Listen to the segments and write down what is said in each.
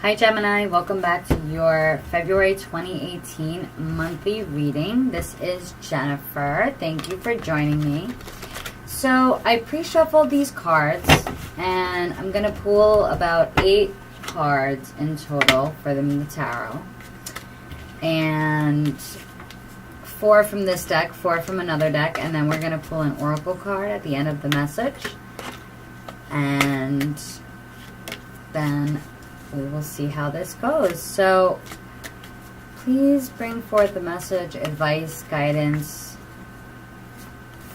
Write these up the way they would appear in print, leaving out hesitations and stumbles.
Hi Gemini, welcome back to your February 2018 monthly reading. This is Jennifer. Thank you for joining me. So I pre-shuffled these cards and I'm going to pull about 8 cards in total for the tarot. And 4 from this deck, 4 from another deck, and then we're going to pull an oracle card at the end of the message. And then we will see how this goes. So please bring forth the message, advice, guidance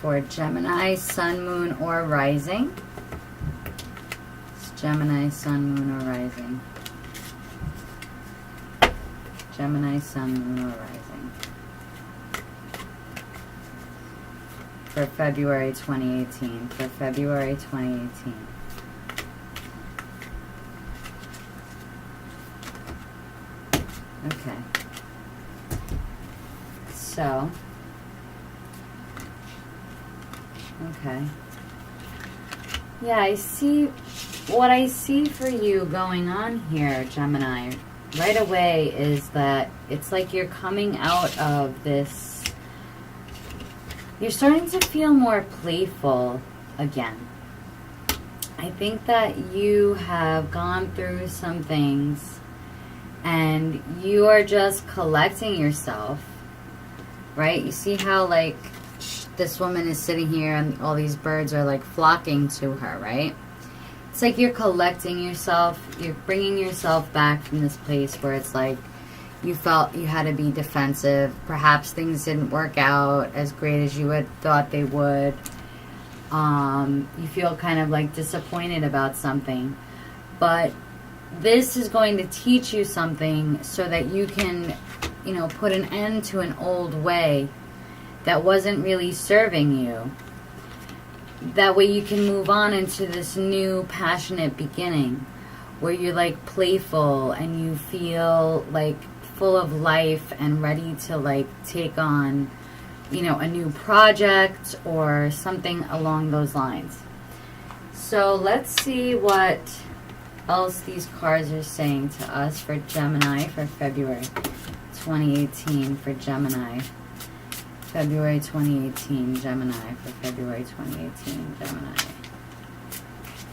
for Gemini, Sun, Moon, or Rising. It's Gemini, Sun, Moon, or Rising. Gemini, Sun, Moon, or Rising. For February 2018. For February 2018. Okay, so, okay, yeah, what I see for you going on here, Gemini, right away is that it's like you're coming out of this, you're starting to feel more playful again. I think that you have gone through some things and you are just collecting yourself, right? You see how, like, this woman is sitting here and all these birds are, like, flocking to her, right? It's like you're collecting yourself. You're bringing yourself back from this place where it's like you felt you had to be defensive. Perhaps things didn't work out as great as you had thought they would. You feel kind of, like, disappointed about something. But this is going to teach you something so that you can, you know, put an end to an old way that wasn't really serving you. That way you can move on into this new passionate beginning where you're, like, playful and you feel, like, full of life and ready to, like, take on, you know, a new project or something along those lines. So let's see what else these cards are saying to us for Gemini for February 2018 for Gemini. February 2018 Gemini for February 2018 Gemini.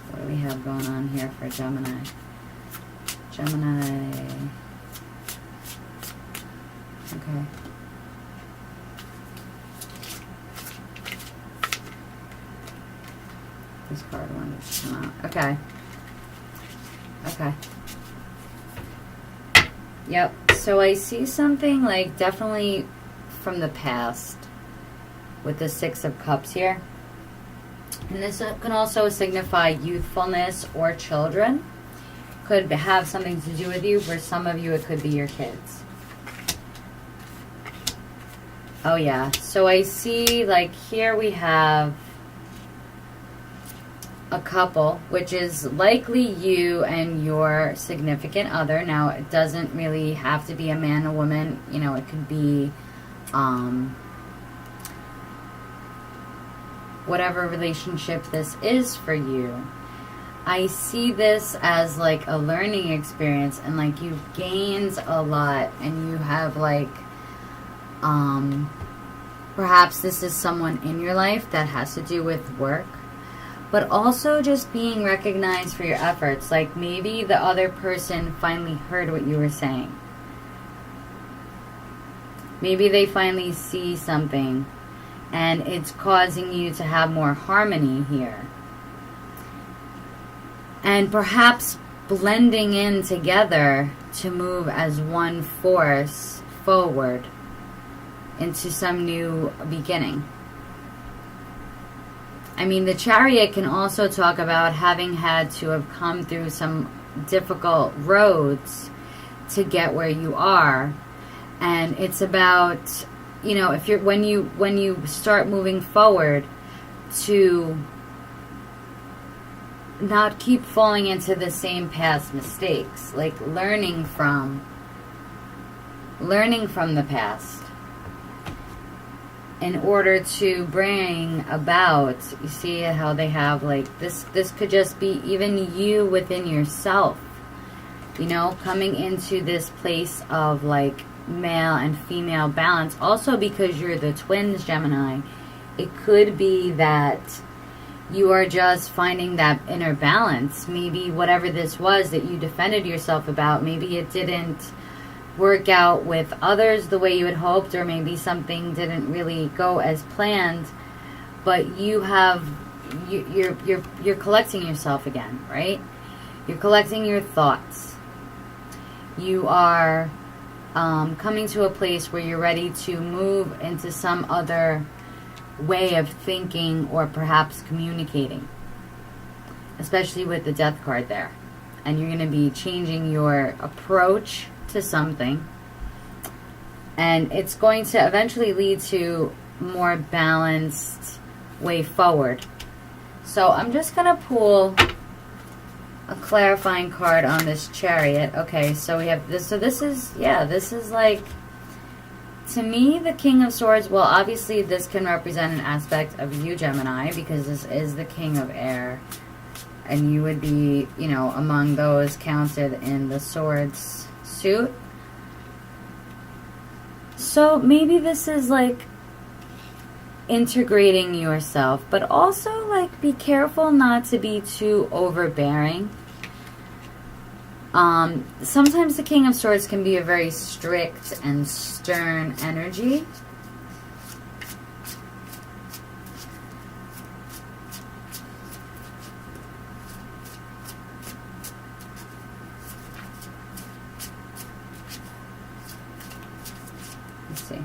What do we have going on here for Gemini? Gemini. Okay. This card wanted to come out. Okay. Okay. Yep. So I see something, like, definitely from the past with the 6 of Cups here. And this can also signify youthfulness or children. Could have something to do with you. For some of you, it could be your kids. Oh, yeah. So I see, like, here we have a couple, which is likely you and your significant other. Now, it doesn't really have to be a man or woman. You know, it could be whatever relationship this is for you. I see this as, like, a learning experience, and, like, you've gained a lot, and you have, like, perhaps this is someone in your life that has to do with work, but also just being recognized for your efforts. Like, maybe the other person finally heard what you were saying. Maybe they finally see something and it's causing you to have more harmony here. And perhaps blending in together to move as one force forward into some new beginning. I mean, the Chariot can also talk about having had to have come through some difficult roads to get where you are. And it's about, you know, if you're when you start moving forward, to not keep falling into the same past mistakes, like learning from the past in order to bring about, you see how they have, like, this could just be even you within yourself You know, coming into this place of like male and female balance. Also because you're the twins, Gemini, it could be that you are just finding that inner balance. Maybe whatever this was that you defended yourself about, maybe it didn't work out with others the way you had hoped, or maybe something didn't really go as planned, but you're collecting yourself again, right? You're collecting your thoughts. You are coming to a place where you're ready to move into some other way of thinking or perhaps communicating, especially with the Death card there. And you're going to be changing your approach to something, and it's going to eventually lead to more balanced way forward. So I'm just going to pull a clarifying card on this Chariot. Okay, so we have this. So this is, yeah, this is like, to me, the King of Swords. Well, obviously this can represent an aspect of you, Gemini, because this is the King of Air, and you would be, you know, among those counted in the Swords suit. So maybe this is like integrating yourself, but also like be careful not to be too overbearing. Sometimes the King of Swords can be a very strict and stern energy. Let's see.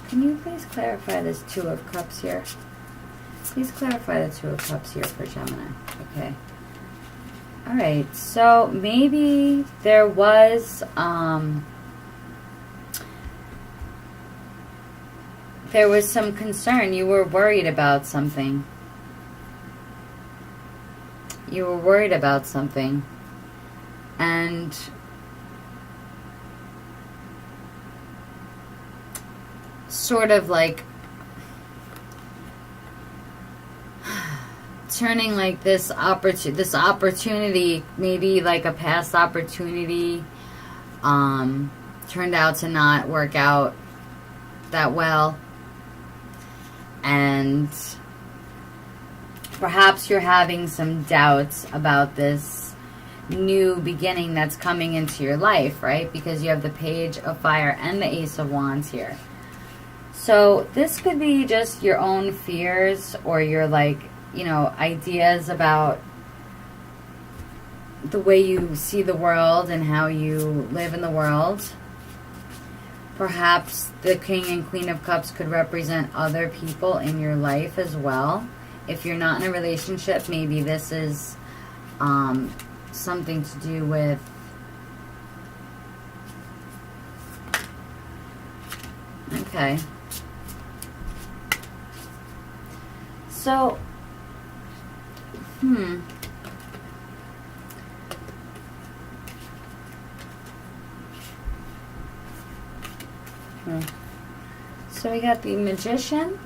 Can you please clarify this Two of Cups here? Please clarify the Two of Cups here for Gemini. Okay. Alright, so maybe there was some concern. You were worried about something. You were worried about something. And sort of like turning like this opportunity, maybe like a past opportunity, turned out to not work out that well, and perhaps you're having some doubts about this new beginning that's coming into your life, right? Because you have the Page of Fire and the Ace of Wands here. So this could be just your own fears, or your, like, you know, ideas about the way you see the world and how you live in the world. Perhaps the King and Queen of Cups could represent other people in your life as well. If you're not in a relationship, maybe this is something to do with okay. So So we got the Magician,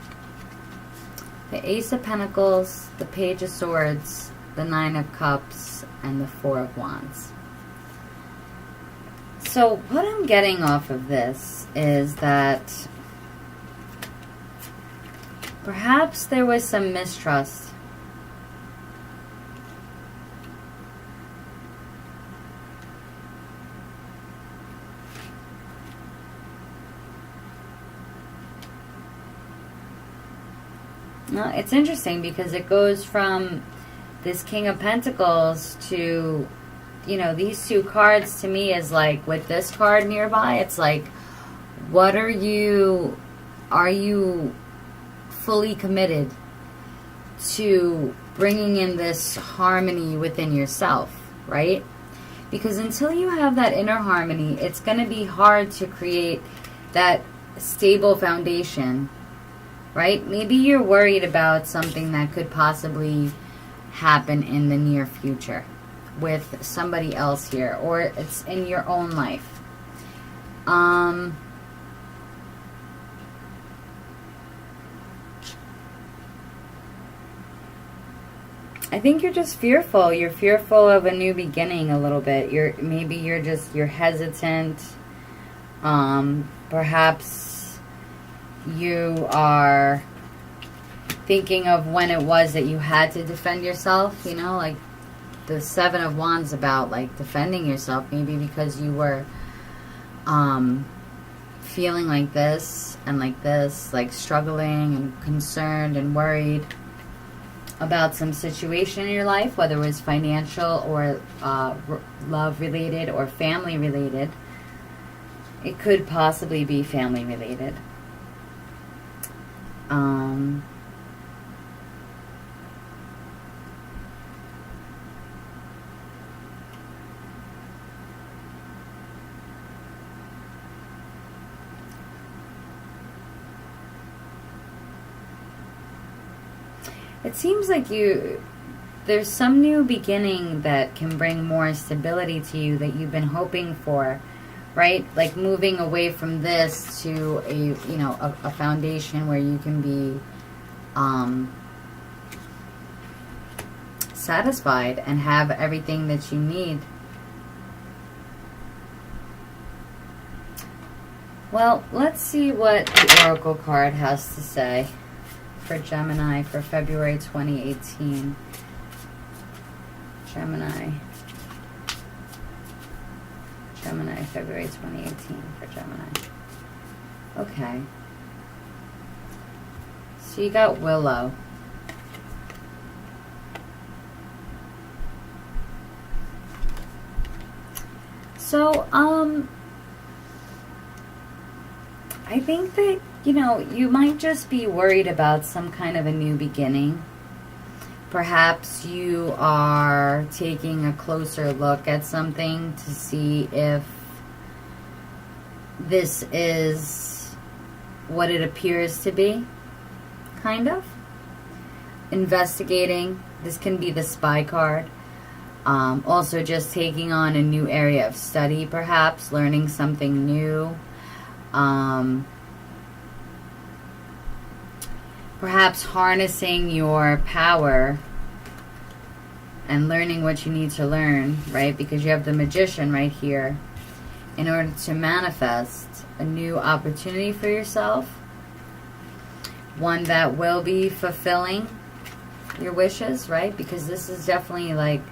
the Ace of Pentacles, the Page of Swords, the Nine of Cups, and the Four of Wands. So what I'm getting off of this is that perhaps there was some mistrust. Well, it's interesting because it goes from this King of Pentacles to, you know, these two cards to me is like, with this card nearby, it's like, what are you fully committed to bringing in this harmony within yourself, right? Because until you have that inner harmony, it's going to be hard to create that stable foundation, right? Maybe you're worried about something that could possibly happen in the near future with somebody else here, or it's in your own life. I think you're just fearful. You're fearful of a new beginning a little bit. Maybe you're hesitant. Perhaps you are thinking of when it was that you had to defend yourself, you know, like the Seven of Wands about like defending yourself, maybe because you were feeling like this, like struggling and concerned and worried about some situation in your life, whether it was financial or love related or family related. It could possibly be family related. It seems like there's some new beginning that can bring more stability to you that you've been hoping for, right? Like moving away from this to a foundation where you can be satisfied and have everything that you need. Well, let's see what the Oracle card has to say for Gemini for February 2018. Gemini, February 2018 for Gemini. Okay. So you got Willow. So, I think that, you might just be worried about some kind of a new beginning. Perhaps you are taking a closer look at something to see if this is what it appears to be, kind of. Investigating. This can be the spy card. Also just taking on a new area of study, perhaps. Learning something new. Perhaps harnessing your power and learning what you need to learn, right? Because you have the Magician right here in order to manifest a new opportunity for yourself. One that will be fulfilling your wishes, right? Because this is definitely like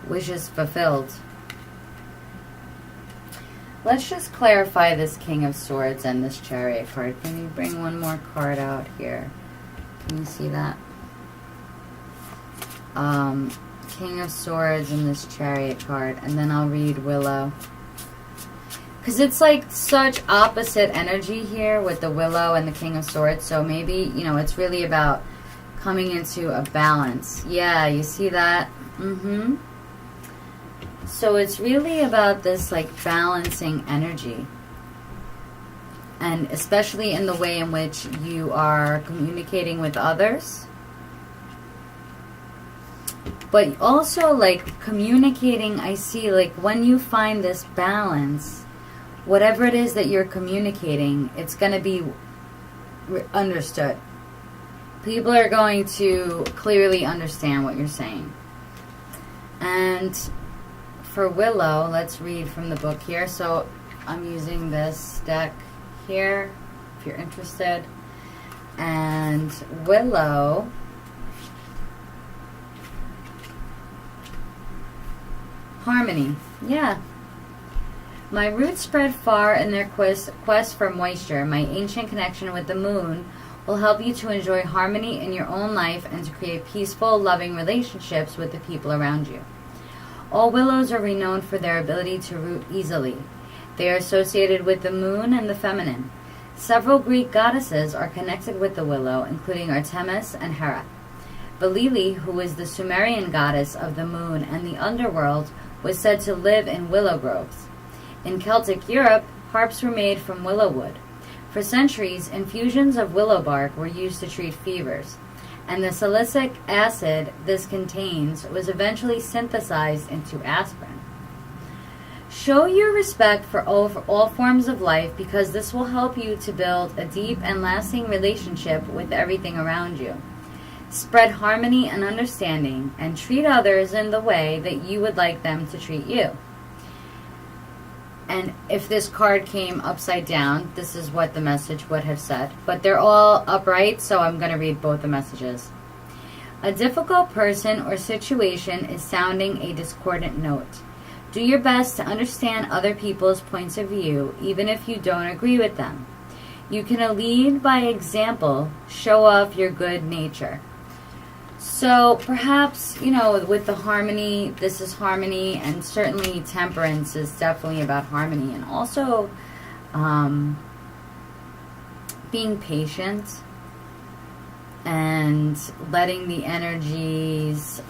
wishes fulfilled. Let's just clarify this King of Swords and this Chariot card. Can you bring one more card out here? Can you see that? King of Swords and this Chariot card. And then I'll read Willow. Because it's like such opposite energy here with the Willow and the King of Swords. So maybe, it's really about coming into a balance. Yeah, you see that? Mm-hmm. So it's really about this like balancing energy. And especially in the way in which you are communicating with others. But also like communicating, I see like when you find this balance, whatever it is that you're communicating, it's going to be understood. People are going to clearly understand what you're saying. And for Willow, let's read from the book here. So I'm using this deck here, if you're interested. And Willow, harmony. Yeah. My roots spread far in their quest for moisture. My ancient connection with the moon will help you to enjoy harmony in your own life and to create peaceful, loving relationships with the people around you. All willows are renowned for their ability to root easily. They are associated with the moon and the feminine. Several Greek goddesses are connected with the willow, including Artemis and Hera. Balili, who is the Sumerian goddess of the moon and the underworld, was said to live in willow groves. In Celtic Europe, harps were made from willow wood. For centuries, infusions of willow bark were used to treat fevers, and the salicylic acid this contains was eventually synthesized into aspirin. Show your respect for all forms of life, because this will help you to build a deep and lasting relationship with everything around you. Spread harmony and understanding, and treat others in the way that you would like them to treat you. And if this card came upside down, this is what the message would have said. But they're all upright, so I'm going to read both the messages. A difficult person or situation is sounding a discordant note. Do your best to understand other people's points of view, even if you don't agree with them. You can lead by example, show off your good nature. So perhaps, you know, with the harmony, this is harmony, and certainly temperance is definitely about harmony, and also being patient and letting the energies,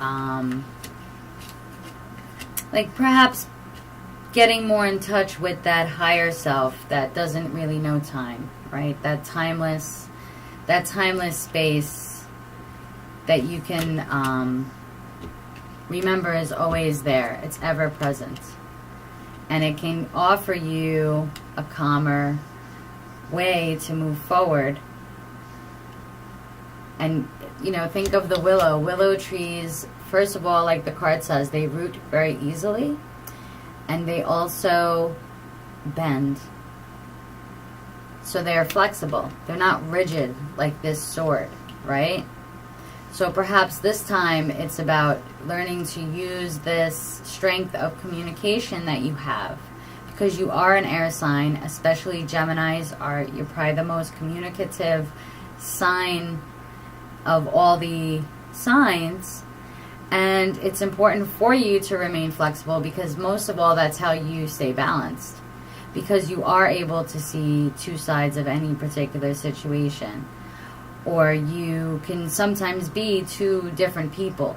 like perhaps getting more in touch with that higher self that doesn't really know time, right? That timeless space that you can remember is always there. It's ever present. And it can offer you a calmer way to move forward. And, you know, think of the willow. Willow trees, first of all, like the card says, they root very easily. And they also bend. So they're flexible. They're not rigid like this sword, right? So perhaps this time it's about learning to use this strength of communication that you have. Because you are an air sign, especially Geminis you're probably the most communicative sign of all the signs. And it's important for you to remain flexible, because most of all, that's how you stay balanced. Because you are able to see two sides of any particular situation. Or you can sometimes be two different people.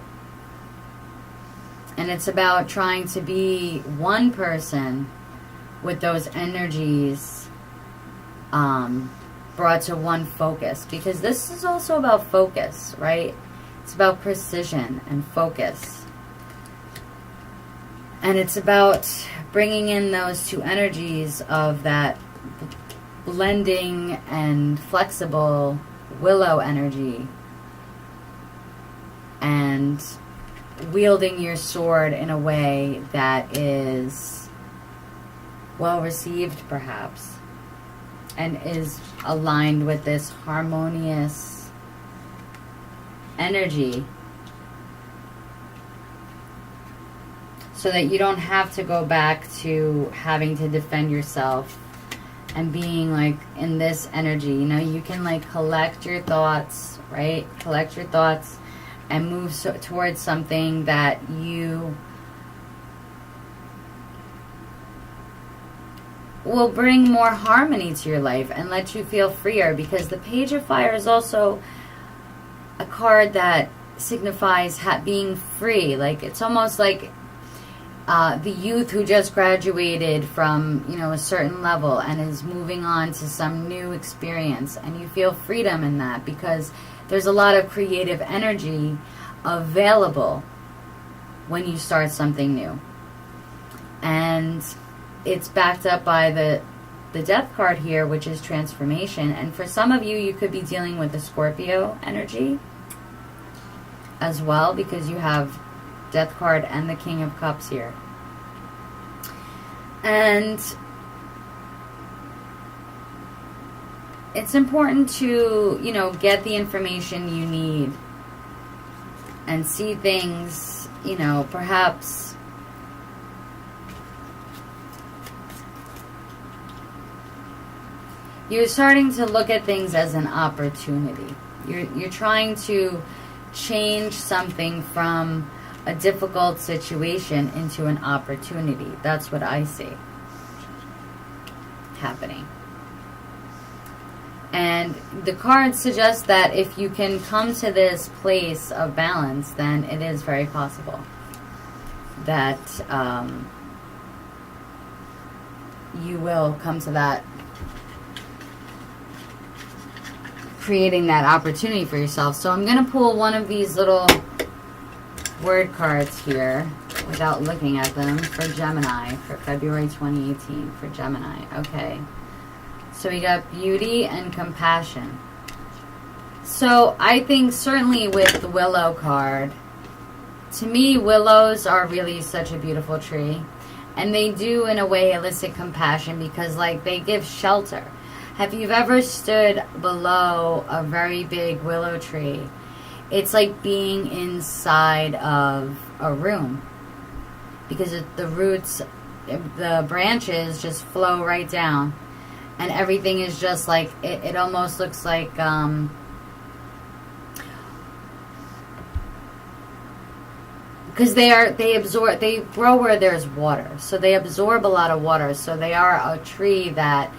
And it's about trying to be one person with those energies brought to one focus. Because this is also about focus, right? It's about precision and focus. And it's about bringing in those two energies of that blending and flexible willow energy, and wielding your sword in a way that is well received, perhaps, and is aligned with this harmonious energy, so that you don't have to go back to having to defend yourself and being like in this energy. You know, you can like collect your thoughts, right? Collect your thoughts and move towards something that you will bring more harmony to your life and let you feel freer. Because the Page of Fire is also a card that signifies being free. Like, it's almost like the youth who just graduated from, you know, a certain level and is moving on to some new experience, and you feel freedom in that because there's a lot of creative energy available when you start something new. And it's backed up by the Death card here, which is transformation. And for some of you, you could be dealing with the Scorpio energy as well, because you have Death card and the King of Cups here. And it's important to, you know, get the information you need and see things, you know, perhaps you're starting to look at things as an opportunity. You're trying to change something from a difficult situation into an opportunity. That's what I see happening. And the cards suggest that if you can come to this place of balance, then it is very possible that you will come to that, creating that opportunity for yourself. So I'm going to pull one of these little word cards here without looking at them for Gemini for February 2018 for Gemini. Okay. So we got beauty and compassion. So I think certainly with the Willow card, to me, willows are really such a beautiful tree. And they do, in a way, elicit compassion because, like, they give shelter. Have you ever stood below a very big willow tree? It's like being inside of a room because the roots, the branches just flow right down. And everything is just like, it almost looks like... because they grow where there's water, so they absorb a lot of water. So they are a tree that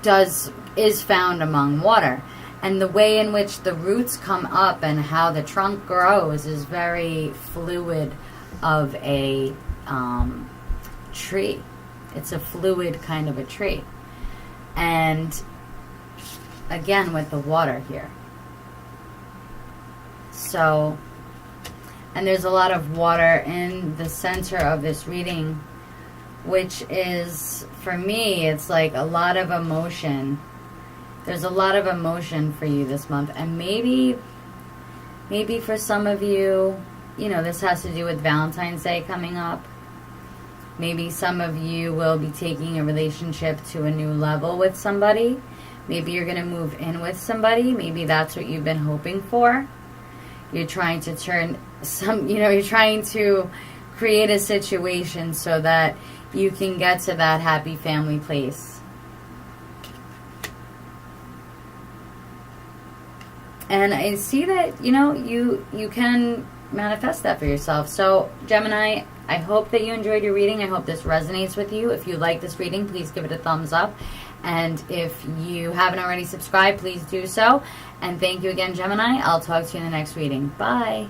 is found among water, and the way in which the roots come up and how the trunk grows is very fluid of a tree. It's a fluid kind of a tree, and again with the water here. So. And there's a lot of water in the center of this reading, which is, for me, it's like a lot of emotion. There's a lot of emotion for you this month. And maybe for some of you, you know, this has to do with Valentine's Day coming up. Maybe some of you will be taking a relationship to a new level with somebody. Maybe you're going to move in with somebody. Maybe that's what you've been hoping for. You're trying to you're trying to create a situation so that you can get to that happy family place. And I see that, you know, you can manifest that for yourself. So, Gemini, I hope that you enjoyed your reading. I hope this resonates with you. If you like this reading, please give it a thumbs up. And if you haven't already subscribed, please do so. And thank you again, Gemini. I'll talk to you in the next reading. Bye.